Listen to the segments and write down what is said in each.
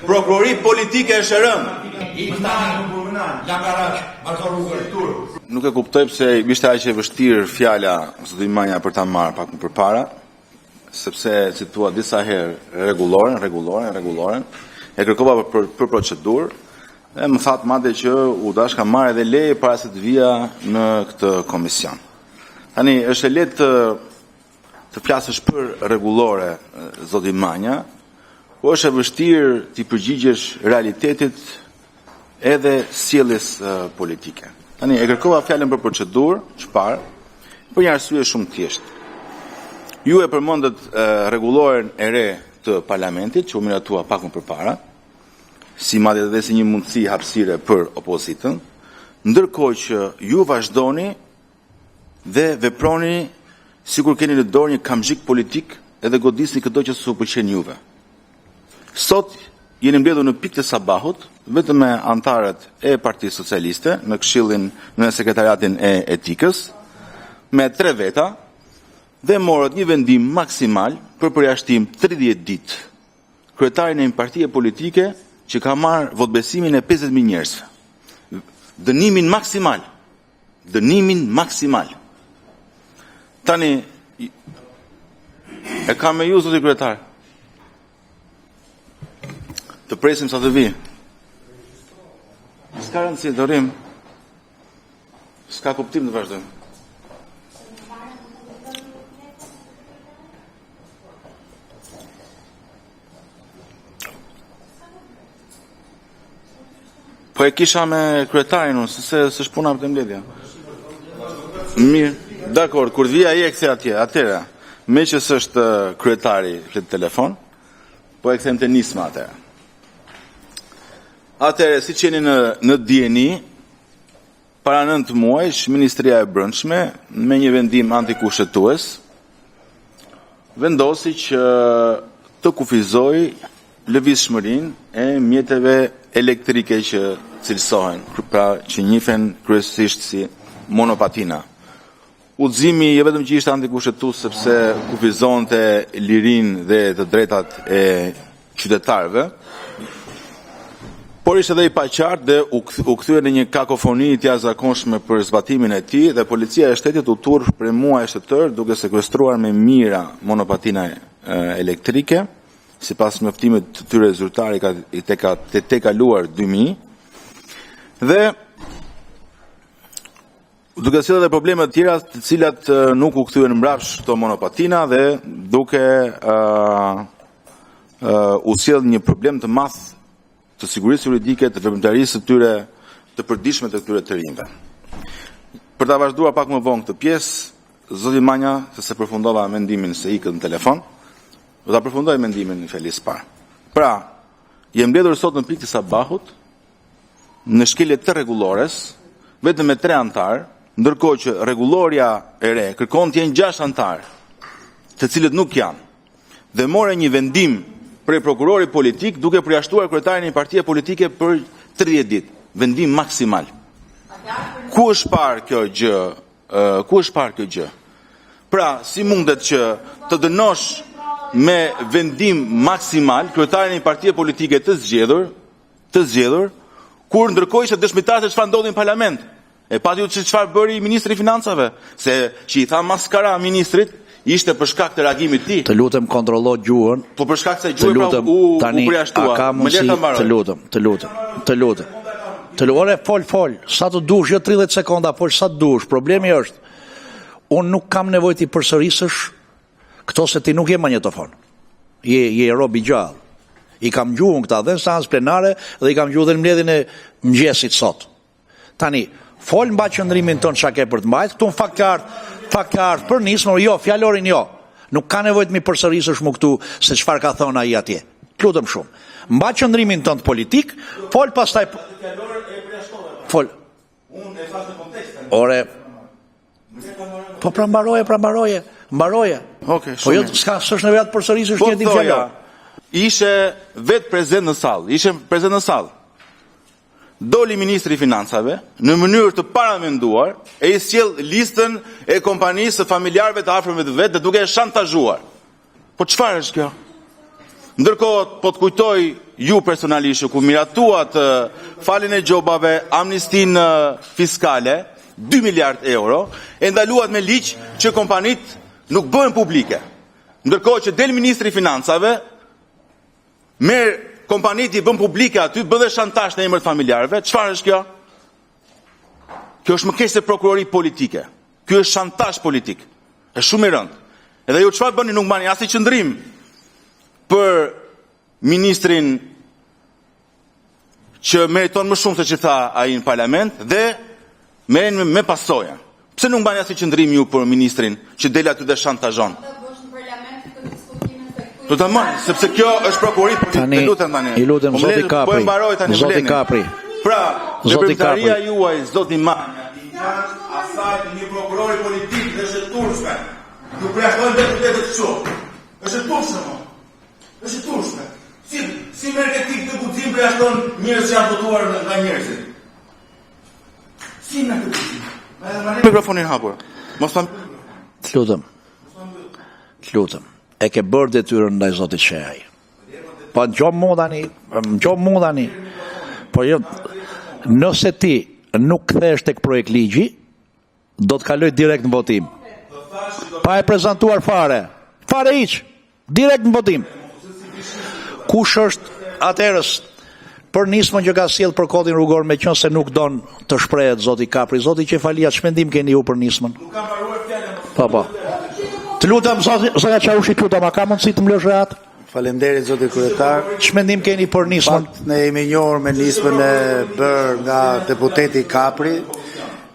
Prokurori politike e SHRM. Nuk e kuptoj pse ishte aq e vështirë fjala zoti Manja për ta marrë pak më përpara, sepse citua disa herë rregulloren, e kërkova për procedurë, dhe më thatë madje që u dashka marrë edhe leje para se të vija në këtë komision. Tani është e lehtë të flasësh për rregullore, zoti Manja, po është e vështirë të përgjigjesh realitetit edhe sjelljes politike. Tani e kërkova fjalën për procedurë, çfarë? Për një arsye shumë thjeshtë. Ju e përmendët rregulloren e re të parlamentit, që u miratua pak më përpara, si madje edhe si një mundësi hapësire për opozitën, ndërkohë që ju vazhdoni dhe veproni sikur keni në dorë një kamzhik politik edhe godisni këto që s'u pëlqen juve. Sot jeni mbledhur në pikë të sabahut vetëm me antarët e Partisë Socialiste në këshillin në sekretariatin e etikës me 3 veta dhe morët një vendim maksimal për përjashtim 30 ditë. Kryetari në një partie politike që ka marrë votbesimin e 50.000 njerëzve. Dënimin maksimal. Tani e kam me ju zoti kryetar. Të presim sa të vi. S'ka rëndësi, dorim. S'ka kuptim të vazhdojmë. Po e kisha me kryetarin unë, se s'puna për të mbledhja. Mirë, dakor, kur vija i e kthe atje, atëra, me që s'është kryetari flet telefon, po e kthem të nisma atëra. Atëre, si qeni në dieni, para 9 muajsh, Ministria e Brendshme, me një vendim antikushtetues, vendosi që të kufizoj lëvizshmërinë e mjeteve elektrike që cilësohen, pra që njihen kryesisht si monopatina. Udhëzimi jo vetëm që ishte antikushtetues sepse kufizonte lirinë dhe të drejtat e qytetarëve, por ishte edhe i paqartë dhe u kthye në një kakofoni të jashtëzakonshme për zbatimin e tij dhe policia e shtetit u turr për muaj shtetër duke sekuestruar me mira monopatina elektrike. Sipas njoftimit të tyre zyrtari te kaluar 2000 dhe duke sjellë edhe probleme të tjera të cilat nuk u kthyen mbrapsht këto monopatina dhe duke u sjell një problem të madh të sigurisë juridike, të veprimtarisë të tyre të përditshme të këtyre të rinjve. Për ta vazhduar pak më vonë këtë pjesë, zoti Manja, se përfundova mendimin se ikët në telefon, do ta përfundoj mendimin në fjalës parë. Pra, jem mbledhur sot në pikë të sabahut në shkelje të rregullores, vetëm me 3 antar, ndërkohë që rregulloria e re kërkon të jenë 6 antar, të cilët nuk janë. Dhe morë një vendim për prokurori politik duke përjashtuar kryetarin e një partie politike për 30 ditë, vendim maksimal. Ku është parë kjo gjë? Pra, si mundet që të dënosh me vendim maksimal kryetarin e një partie politike të zgjedhur, kur ndërkohë ishte dëshmitar se çfarë ndodhi në parlament. E pati ju çfarë bëri ministri i financave, se që i tha maskara ministrit ishte për shkak të reagimit të tij. Të lutem kontrollo gjuhën. Po për shkak se gjuhë pra u përjashtua. Të lutem. Fol, sa të dush, jo 30 sekonda, fol sa të dush. Problemi është, unë nuk kam nevojë ti përsërisësh këto se ti nuk je magnetofon. Je rob i gjallë. I kam gjuhën këta dhe në seancë plenare dhe i kam gjuhën dhe në mbledhjen e mëngjesit sot. Tani, fol mba qëndrimin tonë çka ke për të mbajtur, këtu në fakt ka ardhur për nismë, jo, fjalorin jo. Nuk ka nevojë të mi përsërisësh më këtu se çfarë ka thënë ai atje. Lutem shumë. Mba qëndrimin tonë politik, fol pastaj fol. Unë e thash në kontekst. Ore. Po pra mbaroje. Okej, po jo s'është nevojë të përsërisësh një ditë fjalor. Ishe vetë prezent në sallë. Doli ministri i financave në mënyrë të paramenduar e i sjell listën e kompanisë së familjarëve të afërmëve të vet dhe duke e shantazhuar. Po çfarë është kjo? Ndërkohë po të kujtoj ju personalisht ku miratuat faljen e gjobave, amnistin fiskale, 2 miliard euro, e ndaluat me ligj që kompanit nuk bëhen publike. Ndërkohë që del Ministri i Financave, merr kompanit i bën publike aty, bën dhe shantazh në emër të familjarëve. Çfarë është kjo? Kjo është më keq se prokurori politike. Ky është shantazh politik. Është shumë i rëndë. Edhe ju çfarë bëni, nuk bani asnjë qendrim për ministrin që meriton më shumë se që tha ai në parlament dhe merren me pasojën. Pse nuk bani asnjë qendrim ju për ministrin që del aty dhe shantazhon? Do ta marr, sepse kjo është prokurori politik, lutem tani. I lutem zoti Kapri. Zoti Kapri. Pra, zotikaria juaj, zoti Manja, asaj një prokurori politik dhe shëturshme. Ju preashtojnë deputetët kështu. Është turshme, mo. Është turshme. Si marketing të guxim preashton njerëz që janë votuar nga njerëzit. Si në këtë guxim? Mikrofonin hapur. Mos tham. Lutem. E ke bërë detyrën ndaj zotit Shehaj. Po gjomë mu tani. Po jo, nëse ti nuk kthesh tek projekt ligji, do të kaloj direkt në votim. Pa e prezantuar fare hiq, direkt në votim. Kush është atërës për nismën që ka sjell për kodin rrugor, me qenë se nuk don të shprehet zoti Kapri, zoti Qefalia, ç'mendim keni ju për nismën? Nuk kam mbaruar fjalën. Po. Të lutem zoja Çarushi, a ka mundësi të më lësh rehat? Faleminderit zoti kryetar. Ç'mendim keni për nismën? Ne jemi njohur me nismën e bërë nga deputeti Kapri,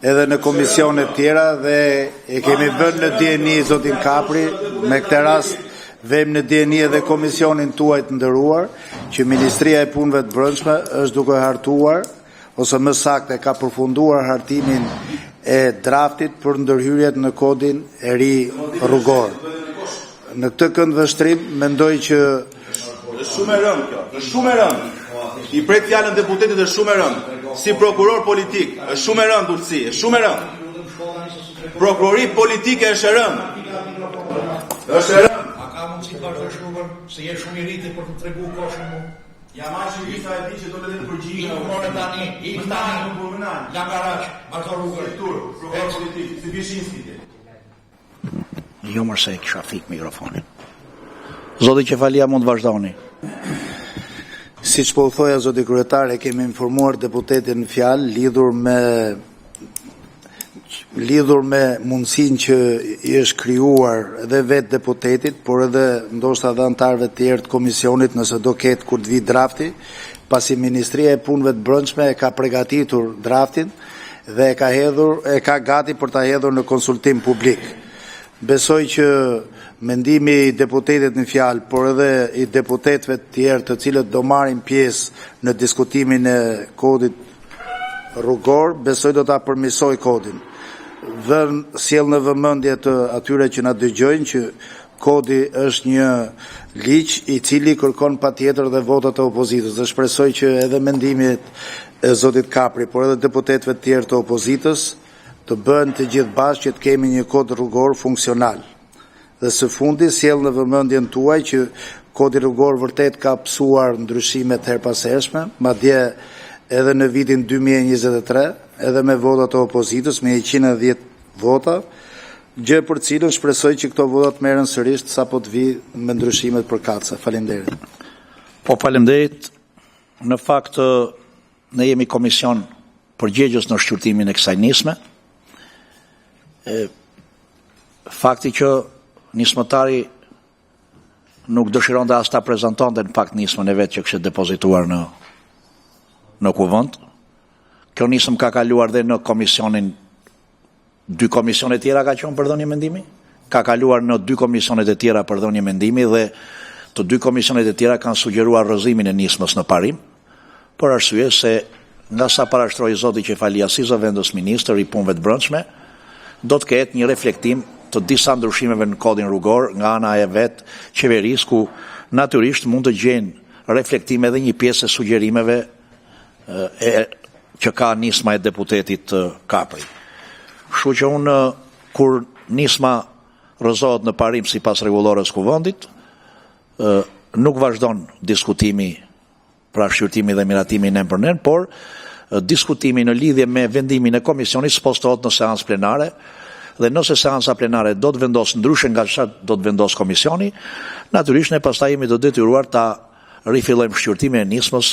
edhe në komisione tjera, dhe e kemi vënë në dieni zotin Kapri, me këtë rast vëm në dieni edhe komisionin tuaj të nderuar, që Ministria e Punëve të Brendshme është duke hartuar, ose më saktë ka përfunduar hartimin e draftit për ndërhyrjet në kodin e ri rrugor. Në këtë këndvështrim mendoj që është shumë e rëndë kjo, është shumë e rëndë. I pret fjalën deputetit është shumë e rëndë. Si prokuror politik, është shumë e rëndë urtësi, është shumë e rëndë. Prokurori politike është e rëndë. Është e rëndë. A ka mundësi të vazhdosh rrugën, se je shumë i rritë për të treguar koshën mu? Ja marrë që vista e di që do të letë përgjigje. Ik tani, la garaq, vazhdo rrugën. Prokuror politik, si Bishinski ti. Jo më se kisha fik mikrofonin. Zoti Qefalia, mund të vazhdoni. Siç po u thoja zoti kryetar, e kemi informuar deputetin në fjalë lidhur me mundësinë që i është krijuar edhe vetë deputetit, por edhe ndoshta edhe anëtarëve të tjerë të komisionit, nëse do ketë kur të vi drafti, pasi Ministria e Punëve të Brendshme e ka përgatitur draftin dhe e ka gati për ta hedhur në konsultim publik. Besoj që mendimi i deputetit në fjalë, por edhe i deputetëve të tjerë të cilët do marrin pjesë në diskutimin e kodit rrugor, besoj do ta përmirësoj kodin. Sjell në vëmendje të atyre që na dëgjojnë që kodi është një ligj i cili kërkon patjetër dhe votat e opozitës. Dhe shpresoj që edhe mendimit e zotit Kapri, por edhe deputetëve të tjerë të opozitës, të bëhen të gjithë bashkë që të kemi një kod rrugor funksional. Dhe së fundi sjell në vëmendjen tuaj që kodi rrugor vërtet ka psuar ndryshimet her pas hershme, madje edhe në vitin 2023, edhe me votat e opozitës, me 110 vota, gjë për cilën shpresoj që këto votat merren sërish sapo të vi me ndryshimet përkatëse. Faleminderit. Po faleminderit. Në fakt ne jemi komision përgjegjës në shqyrtimin e kësaj nisme. Fakti që nismëtari nuk dëshiron dhe as ta prezantonte në fakt nismën e vetë që kështë depozituar në kuvend. Kjo nismë ka kaluar dhe në komisionin, 2 komisionet tjera ka qenë për dhënie mendimi, ka kaluar në 2 komisionet e tjera për dhënie mendimi dhe të 2 komisionet e tjera kanë sugjeruar rrëzimin e nismës në parim, për arsye se nga sa parashtroi zoti Qefalia si zëvendës ministër i punëve të brendshme, do të ketë një reflektim të disa ndryshimeve në kodin rrugor nga ana e vet qeverisë, ku natyrisht mund të gjenë reflektime dhe një pjesë e sugjerimeve që ka nisma e deputetit Kapri. Kështu që unë, kur nisma rrëzohet në parim sipas rregullores kuvendit, nuk vazhdon diskutimi pra shqyrtimi dhe miratimi nen për nen, por diskutimi në lidhje me vendimin e komisionit spostohet në seancë plenare, dhe nëse seanca plenare do të vendos ndryshe nga çfarë do të vendos komisioni, natyrisht ne pastaj jemi të detyruar ta rifillojmë shqyrtimin e nismës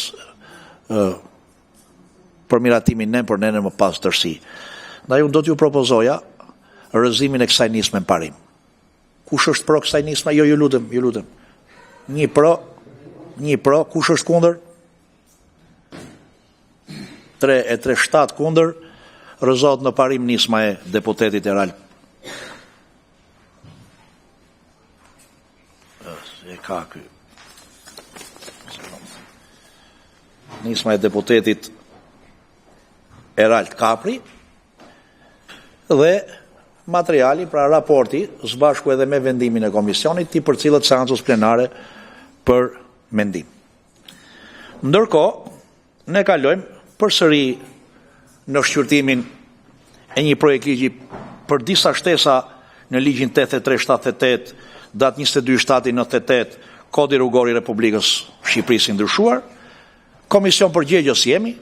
për miratimin nen për nen më pas tërësi. Ndaj unë do t'ju propozoja rrëzimin e kësaj nisme në parim. Kush është pro kësaj nisme? Jo, ju lutem. Një pro, kush është kundër? 7 kundër, rrëzohet në parim nisma e deputetit Eral. Nisma e deputetit Eralt Kapri dhe materiali, pra raporti, zbashku edhe me vendimin e komisionit, ti për cilët seancës plenare për mendim. Ndërkohë, ne kalojmë përsëri në shqyrtimin e një projekt ligji për disa shtesa në ligjin 8378, datë 22/7/98, Kodi rrugor i Republikës Shqipërisë i ndryshuar. Komision përgjegjës jemi.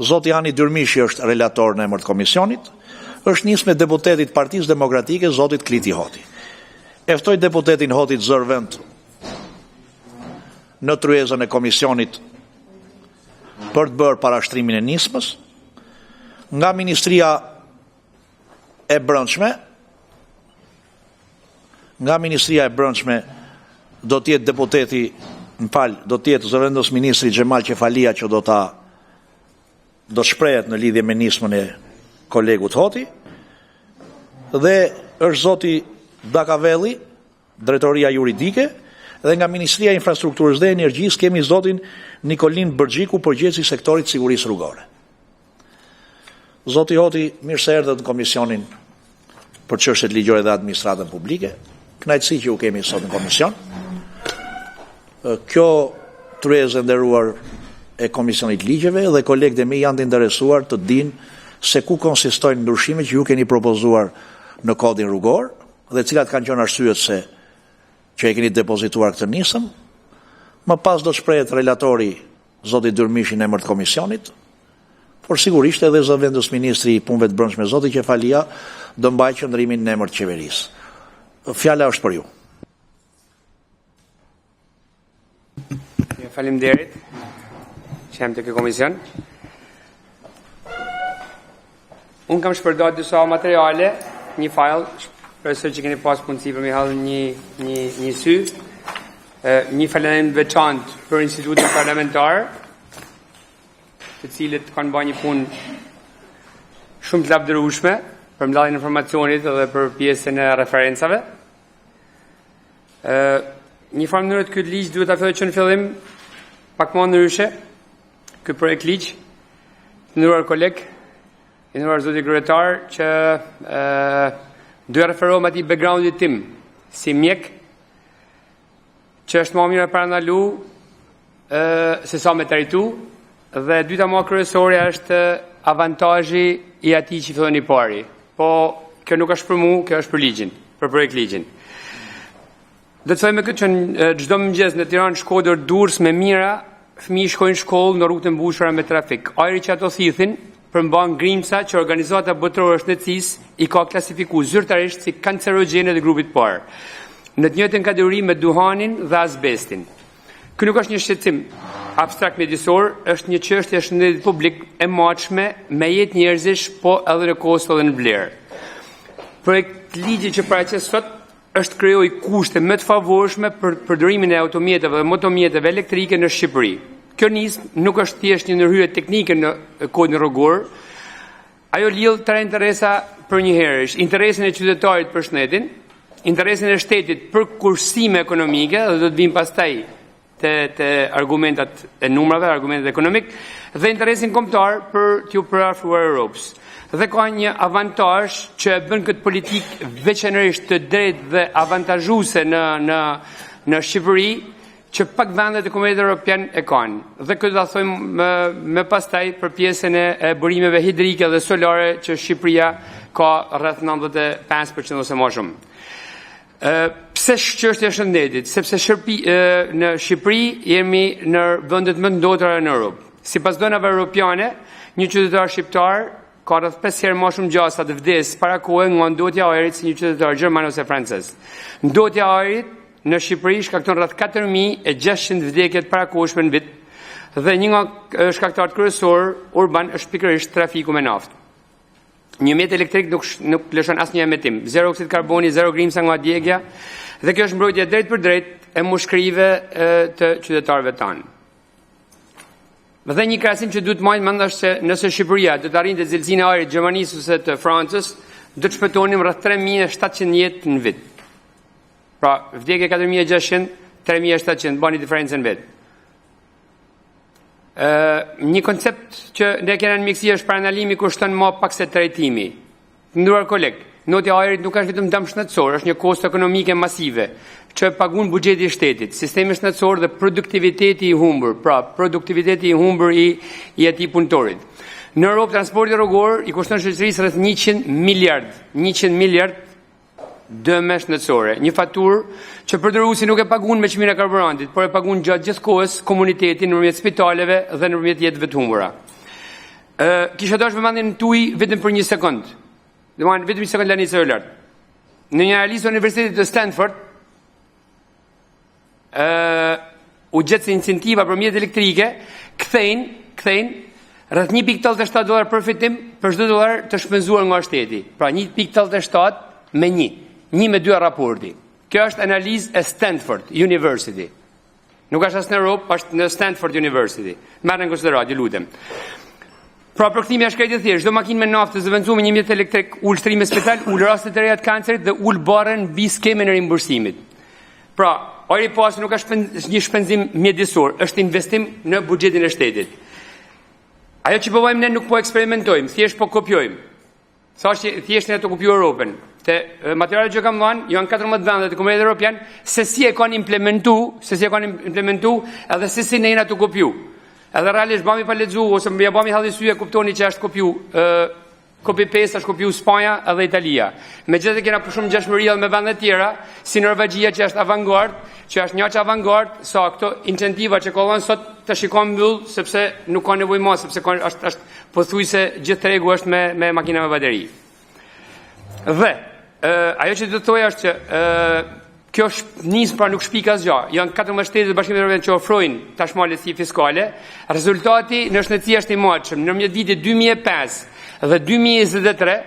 Zoti Ani Dyrmishi është relator në emër të komisionit. Është nisme deputetit Partisë Demokratike, zotit Kliti Hoti. E ftoj deputetin Hotit zër vend në tryezën e komisionit për të bërë parashtrimin e nismës. Nga Ministria e Brendshme do të jetë deputeti, do të jetë zëvendës ministri Xhemal Qefalia që do shprehet në lidhje me nismën e kolegut Hoti, dhe është zoti Dakavelli, drejtoria juridike, dhe nga Ministria e Infrastrukturës dhe Energjisë kemi zotin Nikolin Bërgjiku, përgjegjësi i sektorit sigurisë rrugore. Zoti Hoti, mirë se erdhët në komisionin për çështjet ligjore dhe administratën publike. Kënaqësi që ju kemi sot në komision. Kjo tryezë e nderuar e komisionit ligjeve dhe kolegët e mi janë të interesuar të dinë se ku konsistojnë ndryshimet që ju keni propozuar në kodin rrugor dhe cilat kanë qenë arsyet që e keni depozituar këtë nisëm. Më pas do të shprehet relatori zoti Dyrmishi në emër të komisionit, por sigurisht edhe zëvendës ministri i punëve të brendshme zoti Qefalia do mbajë qëndrimin në emër të qeverisë. Fjala është për ju. Faleminderit që jam të këtë komision. Unë kam shpërdor disa materiale, një file, shpresoj që keni pas mundësi për mi hallë një sy, një falënderim veçantë për institutin parlamentar, të cilët kanë bërë një punë shumë të lavdërueshme për mbledhjen e informacionit dhe për pjesën e referencave. Një farë mënyrë të këtë ligj duhet ta filloj që në fillim pak më ndryshe. Ky projekt ligj, të nderuar koleg, i nderuar zoti kryetar, që do të referohem atij backgroundit tim si mjek, që është më mirë para ndalu se sa me të rritu, dhe dyta më kryesore është avantazhi i atij që fillon i pari. Po kjo nuk është për mua, kjo është për ligjin, për projekt ligjin. Do të thojmë këtë që çdo mëngjes në Tiranë, Shkodër, Durrës me mira, fëmijë shkojnë në shkollë në rrugët e mbushura me trafik. Ajri që ato thithin përmban grimca që Organizata Botërore e Shëndetësisë i ka klasifikuar zyrtarisht si kancerogjene të grupit parë, në të njëjtën kategori me duhanin dhe azbestin. Ky nuk është një shqetësim abstrakt mjedisor, është një çështje e shëndetit publik e machme me jetë njerëzish, po edhe në Kosovë dhe në Vlerë. Projekt ligji që paraqes sot është krijoi kushte më të favorshme për përdorimin e automjeteve dhe motomjeteve elektrike në Shqipëri. Kjo nismë nuk është thjesht një ndërhyrje teknike në kodin rrugor. Ajo lidh tre interesa për një herësh: interesin e qytetarit për shëndetin, interesin e shtetit për kursime ekonomike, dhe do të vim pastaj te argumentat e numrave, argumentat ekonomik, dhe interesin kombëtar për t'ju përafruar Europës. Dhe ka një avantazh që bën këtë politikë veçanërisht të drejtë dhe avantazhuese në Shqipëri, që pak vendet e Komunitetit Evropian e kanë. Dhe këtë do thojmë më pastaj për pjesën e burimeve hidrike dhe solare që Shqipëria ka rreth 95% ose më shumë. Pse Pse çështja e shëndetit? Sepse në Shqipëri jemi në vendet më të ndotura në Europë. Sipas dhënave europiane, një qytetar shqiptar ka rreth 5 herë më shumë gjasa të vdes para kohë nga ndotja e ajrit se një qytetar gjerman ose francez. Ndotja e ajrit në Shqipëri shkakton rreth 4600 vdekje të parakohshme në vit dhe një nga shkaktarët kryesor urban është pikërisht trafiku me naftë. Një mjet elektrik nuk lëshon asnjë emetim, zero oksid karboni, zero grimca nga djegja, dhe kjo është mbrojtje drejt për drejt e mushkërive të qytetarëve tanë. Dhe një krahasim që duhet marrë mend është se nëse Shqipëria do të arrinte cilësinë e ajrit të Gjermanisë ose të Francës, do të shpëtonim rreth 3700 jetë në vit. Pra, vdekje 4600, 3700, bani diferencën vet. Një koncept që ne kena në miksi është paranalimi kushton më pak se trajtimi. Nderuar koleg, ndotja e ajrit nuk është vetëm dëm shëndetësor, është një kosto ekonomike masive që pagun buxheti i shtetit, sistemi shëndetësor dhe produktiviteti i humbur, pra produktiviteti i humbur i atij punëtorit. Në Europë transporti rrugor i kushton shoqërisë rreth 100 miliard dëme shëndetësore. Një faturë që përdorësi nuk e pagun me çmimin e karburantit, por e pagun gjatë gjithë kohës komunitetin nëpërmjet spitaleve dhe nëpërmjet jetëve të humbura. Kisha dashur vëmendjen tuaj vetëm për një sekond. Domethënë vetëm një sekond lani se lart. Në një analizë të Universitetit të Stanford u gjet se incentiva për mjetet elektrike kthejnë rreth $1.87 përfitim për çdo dollar të shpenzuar nga shteti. Pra 1.87 me 1 me 2 raporti. Kjo është analizë e Stanford University. Nuk është as në Europë, është në Stanford University. Merrni në konsiderat, ju lutem. Pra përkthimi është krejtë thjesht, çdo makinë me naftë të zëvendësuar me një mjet elektrik ul shtrimi spital, ul raste të reja të kancerit dhe ul barrën mbi skemën e rimbursimit. Pra, ajri pasi nuk është një shpenzim mjedisor, është investim në buxhetin e shtetit. Ajo që po bëjmë ne nuk po eksperimentojmë, thjesht po kopjojmë. Thashë thjesht ne të kopjojmë Europën. Te materialet që kam dhënë janë 14 vende të Komunitetit Evropian, se si e kanë implementu, edhe se si ne jena të kopju. Edhe realisht bami pa lexu ose më bami halli sy e kuptoni që është kopju copy paste është kopju Spanja edhe Italia. Megjithatë kena për shumë ngjashmëri edhe me vende të tjera, si Norvegjia që është avangard, që është një avangard, sa këto incentiva që kollon sot të shikon mbyll sepse nuk ka nevojë më, sepse është pothuajse gjithë tregu është me makina me bateri. Dhe ajo që do të thoja është që kjo nis pra nuk shpik asgjë. Janë 14 shtete të Bashkimit Evropian që ofrojnë tashmë lehtësi fiskale. Rezultati në shëndetësi është i mëshëm. Në vitet 2005 dhe 2023,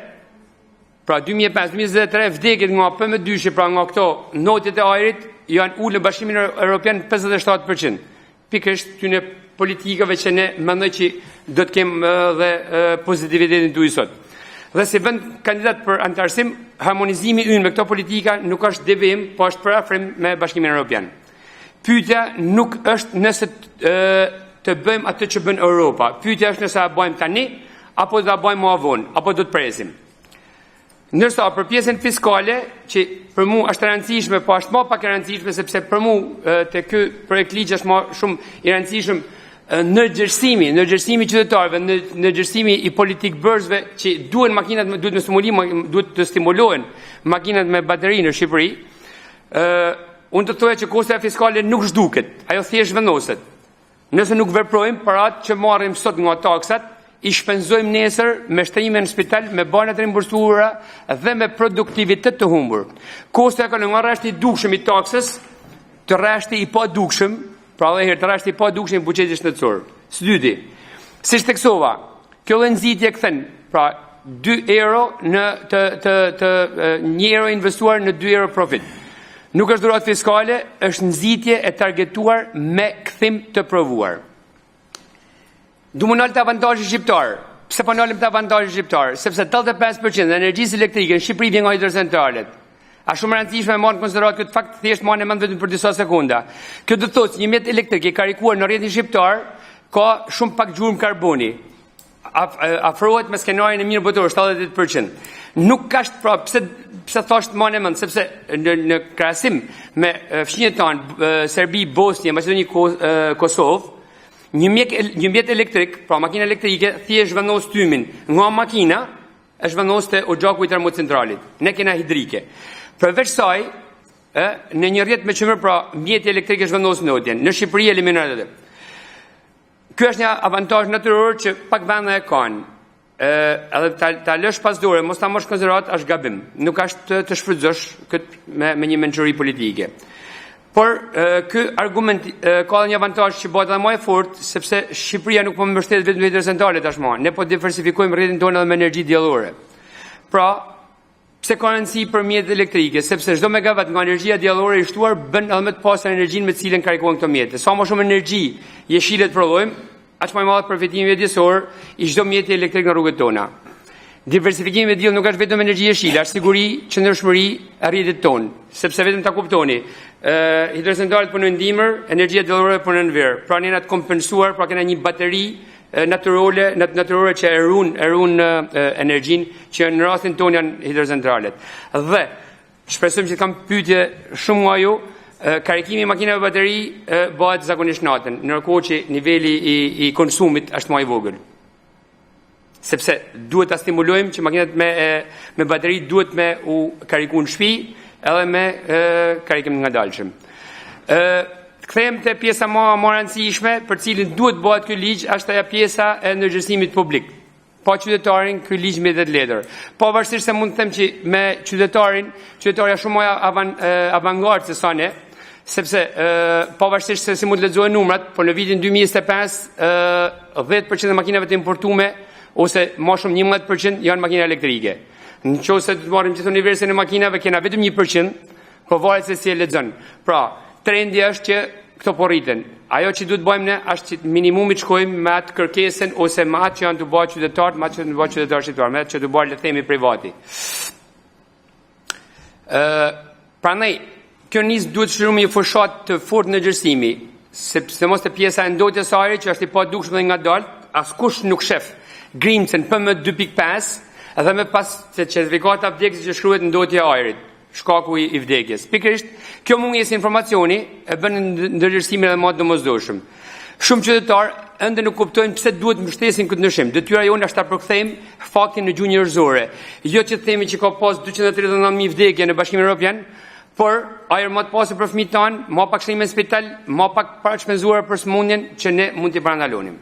pra 2005-2023 vdekjet nga PM2, pra nga këto notjet e ajrit janë ulë në Bashkimin Evropian 57%. Pikërisht këtyre politikave që ne mendoj që do të kemë dhe pozitivitetin tuaj sot. Dhe si vend kandidat për antarësim, harmonizimi ynë me këto politika nuk është devijim, po është parafrim me Bashkimin Evropian. Pyetja nuk është nëse të bëjmë atë që bën Europa. Pyetja është nëse a bëjmë tani, apo do ta bëjmë më vonë, apo do të presim. Ndërsa për pjesën fiskale, që për mua është e rëndësishme, po është më pak e rëndësishme sepse për mua te ky projekt ligj është më shumë i rëndësishëm në gjerësimi qytetarëve, në gjerësimi i politik bërësve që duhet të stimulohen makinat me bateri në Shqipëri, unë të thoja që kosta fiskale nuk zhduket, ajo thjesht vendoset. Nëse nuk veprojmë për atë që marrim sot nga taksat, i shpenzojmë nesër me shtrime në spital, me banat rimbursuara dhe me produktivitet të humbur. Kosta ka nga rreshti i dukshëm i taksës, të rreshti i pa dukshëm, pra dhe herë të rrashti pa dukshëm i buxhetit shëndetësor. Së dyti, si theksova, kjo dhe nxitje këthen, pra 2 euro në 1 euro investuar në 2 euro profit. Nuk është dhurat fiskale, është nxitje e targetuar me kthim të provuar. Du më nalë të avantazhi shqiptar. Pse po nalim të avantazhi shqiptar? Sepse 85% e energjisë elektrike në Shqipëri vjen nga hidrocentralet. A shumë rëndësishme marrë në konsiderat këtë fakt, thjesht marrë në mend vetëm për disa sekonda. Kjo do të thotë një mjet elektrik i karikuar në rrjetin shqiptar ka shumë pak gjurmë karboni. Afrohet me skenarin e mirë botor 78%. Nuk ka pra pse thosht marrë në mend, sepse në krahasim me fqinjet tanë Serbi, Bosnjë, Maqedoni, Kosovë, një mjet elektrik, pra makina elektrike, thjesht vendos tymin nga makina është vendos te oxhaku i termocentralit. Ne kena hidrike. Përveç saj, në një rrjet me qëmër, pra mjeti elektrik është vendosur në Odjen. Në Shqipëri eliminohet edhe. Ky është një avantazh natyror që pak vende e kanë. Edhe ta lësh pas dore, mos ta mosh konsiderat, është gabim. Nuk është të shfrytëzosh këtë me një mençuri politike. Por ky argument ka një avantazh që bëhet edhe më i fortë, sepse Shqipëria nuk po mbështetet vetëm me hidrocentrale tashmë. Ne po diversifikojmë rrjetin tonë edhe me energji diellore. Pra, pse ka rëndësi për mjetet elektrike, sepse çdo megawatt nga energjia diellore i shtuar bën edhe më të pastër energjinë me të cilën karikojnë këto mjete. Sa më shumë energji jeshile të prodhojmë, aq më i madh përfitimi mjedisor i çdo mjeti elektrik në rrugët tona. Diversifikimi me diell nuk është vetëm energji jeshile, është siguri, qëndrueshmëri e rrjetit ton, sepse vetëm ta kuptoni, hidrocentralet punojnë dimër, energjia diellore punon verë. Pra ne na të kompensuar, pra kena një bateri natyrore që e ruan energjinë që në rastin ton janë hidrocentralet. Dhe shpresojmë që kam pyetje shumë nga ju. Karikimi i makinave bateri bëhet zakonisht natën, ndërkohë që niveli i konsumit është më i vogël. Sepse duhet ta stimulojmë që makinat me bateri duhet me u kariku në shtëpi edhe me karikim ngadalshëm. Kthehem te pjesa më e rëndësishme për cilin duhet bëhet ky ligj, është ajo pjesa e ndërgjegjësimit publik. Pa qytetarin, ky ligj mbetet letër. Pavarësisht se mund të them që me qytetarja shumë më avangard se sa ne, sepse pavarësisht se si mund të lexohen numrat, por në vitin 2025 10% e makinave të importume ose më shumë 11% janë makina elektrike. Nëse të marrim gjithë universin e makinave, kena vetëm 1%, po varet se si e lexon. Pra, trendi është që këto po rriten. Ajo që duhet bëjmë ne është që minimumi të shkojmë me atë kërkesën ose me atë që janë të bëjë qytetarët, me atë që të bëjë qytetarë shqiptar, me atë që të bëjë le të themi privati. Prandaj, kjo nis duhet shëruar një fushat të fortë në ndërgjegjësimi, sepse mos të pjesa e ndotjes së ajrit që është i padukshme dhe ngadalt, askush nuk shef Grimcen PM2.5 edhe me pas të certifikata vdekjes që shkruhet ndotja e ajrit, shkaku i vdekjes. Pikërisht, kjo mungesë informacioni e bën ndërgjegjësimin edhe më të domosdoshëm. Shumë qytetarë ende nuk kuptojnë pse duhet mbështesin këtë ndryshim. Detyra jonë është ta përkthejmë faktin në gjuhë njerëzore. Jo që të themi që ka pas 239.000 vdekje në Bashkimin Evropian, por ajër më të pasur për fëmijët tanë, më pak shërim në spital, më pak para shpenzuar për smundjen që ne mund t'i parandalonim.